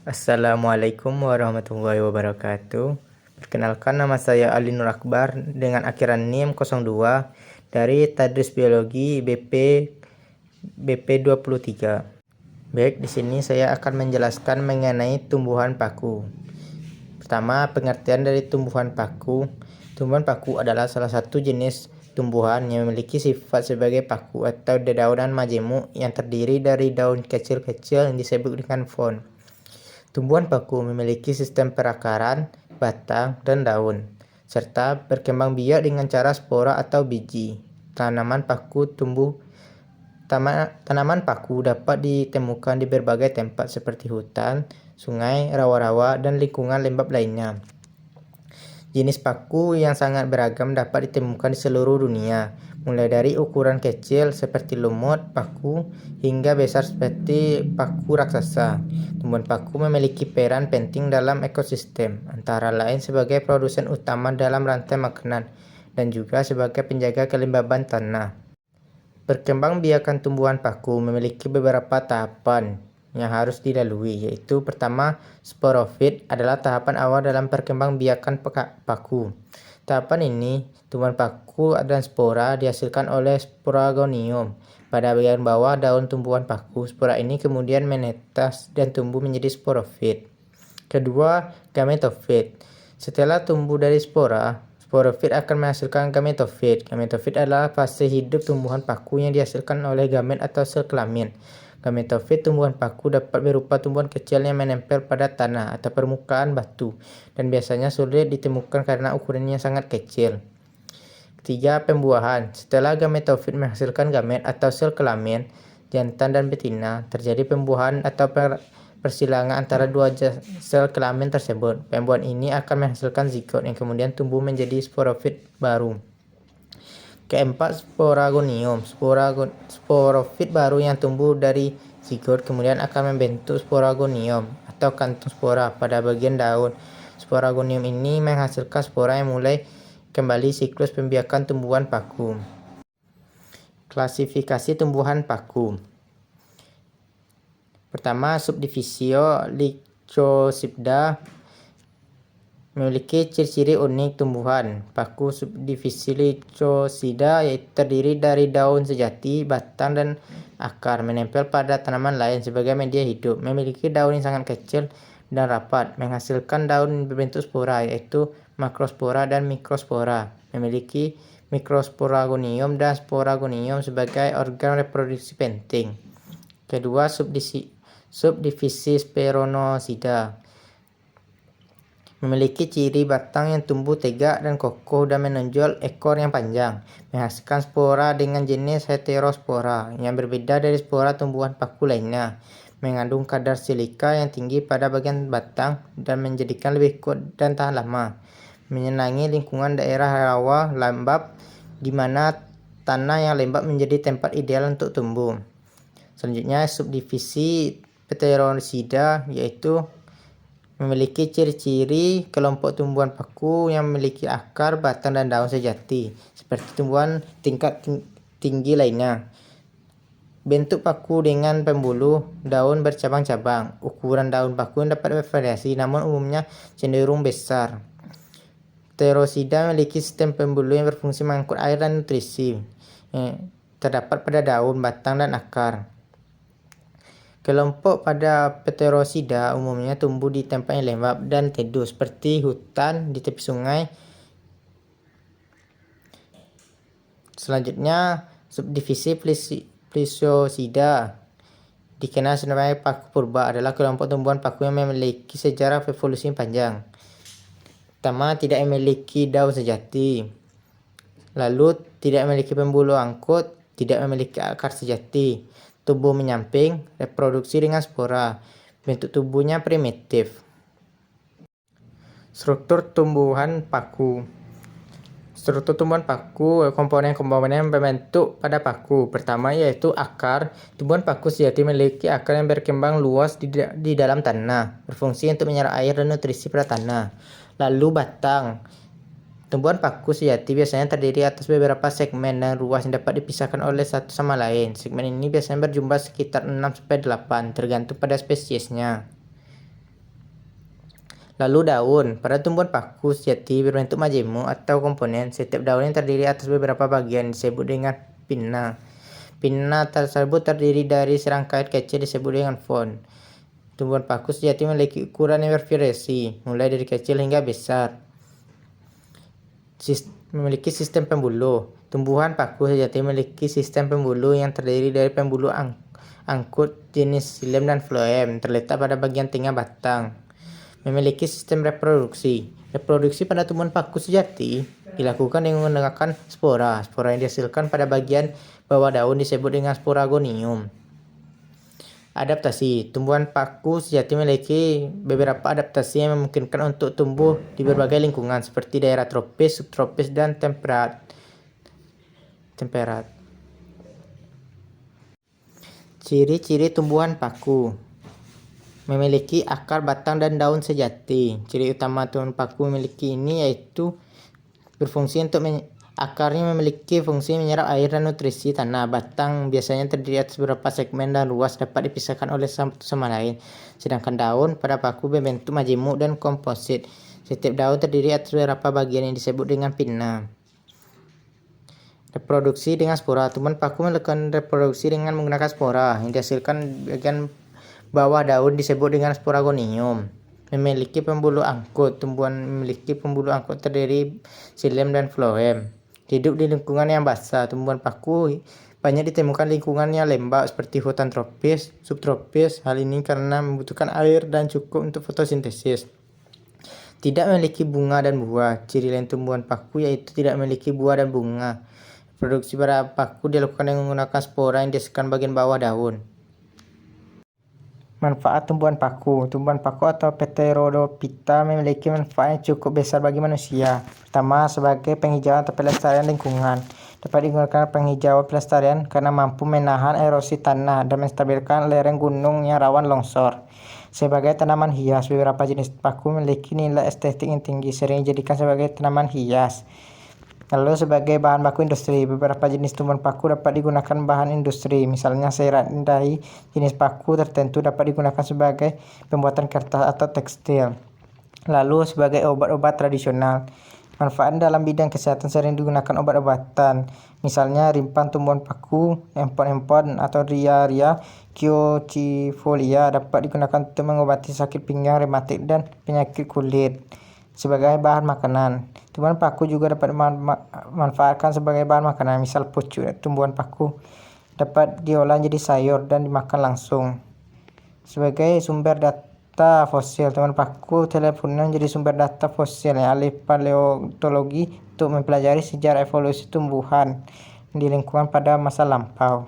Assalamualaikum warahmatullahi wabarakatuh. Perkenalkan, nama saya Ali Nur Akbar dengan akhiran NIM 02 dari Tadris Biologi BP 23. Baik, di sini saya akan menjelaskan mengenai tumbuhan paku. Pertama, pengertian dari tumbuhan paku. Tumbuhan paku adalah salah satu jenis tumbuhan yang memiliki sifat sebagai paku atau dedaunan majemuk yang terdiri dari daun kecil-kecil yang disebut dengan fon. Tumbuhan paku memiliki sistem perakaran, batang, dan daun, serta berkembang biak dengan cara spora atau biji. Tanaman paku dapat ditemukan di berbagai tempat seperti hutan, sungai, rawa-rawa, dan lingkungan lembab lainnya. Jenis paku yang sangat beragam dapat ditemukan di seluruh dunia, mulai dari ukuran kecil seperti lumut paku hingga besar seperti paku raksasa. Tumbuhan paku memiliki peran penting dalam ekosistem, antara lain sebagai produsen utama dalam rantai makanan dan juga sebagai penjaga kelembaban tanah. Perkembangbiakan tumbuhan paku memiliki beberapa tahapan yang harus dilalui, yaitu pertama, sporofit adalah tahapan awal dalam perkembangbiakan paku. Tahapan ini, tumbuhan paku dan spora dihasilkan oleh sporagonium. Pada bagian bawah daun tumbuhan paku, spora ini kemudian menetas dan tumbuh menjadi sporofit. Kedua, gametofit. Setelah tumbuh dari spora, sporofit akan menghasilkan gametofit. Gametofit adalah fase hidup tumbuhan paku yang dihasilkan oleh gamet atau sel kelamin. Gametofit tumbuhan paku dapat berupa tumbuhan kecil yang menempel pada tanah atau permukaan batu dan biasanya sulit ditemukan karena ukurannya sangat kecil. Ketiga, pembuahan. Setelah gametofit menghasilkan gamet atau sel kelamin, jantan dan betina, terjadi pembuahan atau persilangan antara dua sel kelamin tersebut. Pembuahan ini akan menghasilkan zigot yang kemudian tumbuh menjadi sporofit baru. Keempat, sporagonium. Sporofit baru yang tumbuh dari zigot kemudian akan membentuk sporagonium atau kantung spora pada bagian daun. Sporagonium ini menghasilkan spora yang mulai kembali siklus pembiakan tumbuhan paku. Klasifikasi tumbuhan paku. Pertama, subdivisio Lycosipida memiliki ciri-ciri unik tumbuhan paku. Subdivisi Lycosida yaitu terdiri dari daun sejati, batang, dan akar menempel pada tanaman lain sebagai media hidup. Memiliki daun yang sangat kecil dan rapat, menghasilkan daun berbentuk spora yaitu makrospora dan mikrospora. Memiliki mikrosporagonium dan sporagonium sebagai organ reproduksi penting. Kedua, subdivisi Speronosida memiliki ciri batang yang tumbuh tegak dan kokoh dan menonjol ekor yang panjang, menghasilkan spora dengan jenis heterospora yang berbeda dari spora tumbuhan paku lainnya, mengandung kadar silika yang tinggi pada bagian batang dan menjadikan lebih kuat dan tahan lama, menyenangi lingkungan daerah rawa lembab di mana tanah yang lembab menjadi tempat ideal untuk tumbuh. Selanjutnya, subdivisi Pteronosida yaitu memiliki ciri-ciri kelompok tumbuhan paku yang memiliki akar, batang, dan daun sejati seperti tumbuhan tingkat tinggi lainnya. Bentuk paku dengan pembuluh daun bercabang-cabang. Ukuran daun paku dapat bervariasi namun umumnya cenderung besar. Pterosida memiliki sistem pembuluh yang berfungsi mengangkut air dan nutrisi terdapat pada daun, batang, dan akar. Kelompok pada Pterosida umumnya tumbuh di tempat yang lembab dan teduh seperti hutan di tepi sungai. Selanjutnya, subdivisi Plesiosida dikenal sebagai paku purba adalah kelompok tumbuhan paku yang memiliki sejarah evolusi panjang. Pertama, tidak memiliki daun sejati. Lalu, tidak memiliki pembuluh angkut, tidak memiliki akar sejati. Tubuh menyamping, reproduksi dengan spora. Bentuk tubuhnya primitif. Struktur tumbuhan paku. Struktur tumbuhan paku, komponen-komponen yang membentuk pada paku. Pertama yaitu akar. Tumbuhan paku sejati memiliki akar yang berkembang luas di dalam tanah, berfungsi untuk menyerap air dan nutrisi pada tanah. Lalu batang. Tumbuhan paku sejati biasanya terdiri atas beberapa segmen dan ruas yang dapat dipisahkan oleh satu sama lain. Segmen ini biasanya berjumlah sekitar 6-8, tergantung pada spesiesnya. Lalu daun. Pada tumbuhan paku sejati berbentuk majemuk atau komponen. Setiap daun yang terdiri atas beberapa bagian disebut dengan pinna. Pinna tersebut terdiri dari serangkaian kecil disebut dengan fon. Tumbuhan paku sejati memiliki ukuran yang bervariasi, mulai dari kecil hingga besar. Memiliki sistem pembuluh. Tumbuhan paku sejati memiliki sistem pembuluh yang terdiri dari pembuluh angkut jenis xilem dan floem, terletak pada bagian tengah batang. Memiliki sistem reproduksi. Reproduksi pada tumbuhan paku sejati dilakukan dengan menggunakan spora. Spora yang dihasilkan pada bagian bawah daun disebut dengan sporagonium. Adaptasi. Tumbuhan paku sejati memiliki beberapa adaptasi yang memungkinkan untuk tumbuh di berbagai lingkungan seperti daerah tropis, subtropis, dan temperat. Ciri-ciri tumbuhan paku. Memiliki akar, batang, dan daun sejati. Ciri utama tumbuhan paku memiliki ini yaitu berfungsi untuk akarnya memiliki fungsi menyerap air dan nutrisi tanah. Batang biasanya terdiri atas beberapa segmen dan luas dapat dipisahkan oleh satu sama lain. Sedangkan daun pada paku berbentuk majemuk dan komposit. Setiap daun terdiri atas beberapa bagian yang disebut dengan pinna. Reproduksi dengan spora. Tumbuhan paku melakukan reproduksi dengan menggunakan spora yang dihasilkan bagian bawah daun disebut dengan sporagonium. Memiliki pembuluh angkut. Tumbuhan memiliki pembuluh angkut terdiri xilem dan floem. Hidup di lingkungan yang basah. Tumbuhan paku banyak ditemukan lingkungan yang lembab seperti hutan tropis, subtropis. Hal ini karena membutuhkan air dan cukup untuk fotosintesis. Tidak memiliki bunga dan buah. Ciri lain tumbuhan paku yaitu tidak memiliki buah dan bunga. Produksi pada paku dilakukan dengan menggunakan spora yang dihasilkan bagian bawah daun. Manfaat tumbuhan paku. Tumbuhan paku atau Pteridophyta memiliki manfaat yang cukup besar bagi manusia. Pertama, sebagai penghijauan atau pelestarian lingkungan. Dapat digunakan penghijauan pelestarian karena mampu menahan erosi tanah dan menstabilkan lereng gunung yang rawan longsor. Sebagai tanaman hias, beberapa jenis paku memiliki nilai estetik yang tinggi, sering dijadikan sebagai tanaman hias. Lalu sebagai bahan baku industri, beberapa jenis tumbuhan paku dapat digunakan bahan industri. Misalnya serat dari jenis paku tertentu dapat digunakan sebagai pembuatan kertas atau tekstil. Lalu sebagai obat-obat tradisional. Manfaat dalam bidang kesehatan sering digunakan obat-obatan. Misalnya rimpan tumbuhan paku, empon-empon atau ria-ria Quercifolia dapat digunakan untuk mengobati sakit pinggang, rematik, dan penyakit kulit. Sebagai bahan makanan. Tumbuhan paku juga dapat dimanfaatkan sebagai bahan makanan. Misal pucuk tumbuhan paku dapat diolah jadi sayur dan dimakan langsung. Sebagai sumber data fosil, tumbuhan paku telepon menjadi sumber data fosil yang ahli paleontologi untuk mempelajari sejarah evolusi tumbuhan di lingkungan pada masa lampau.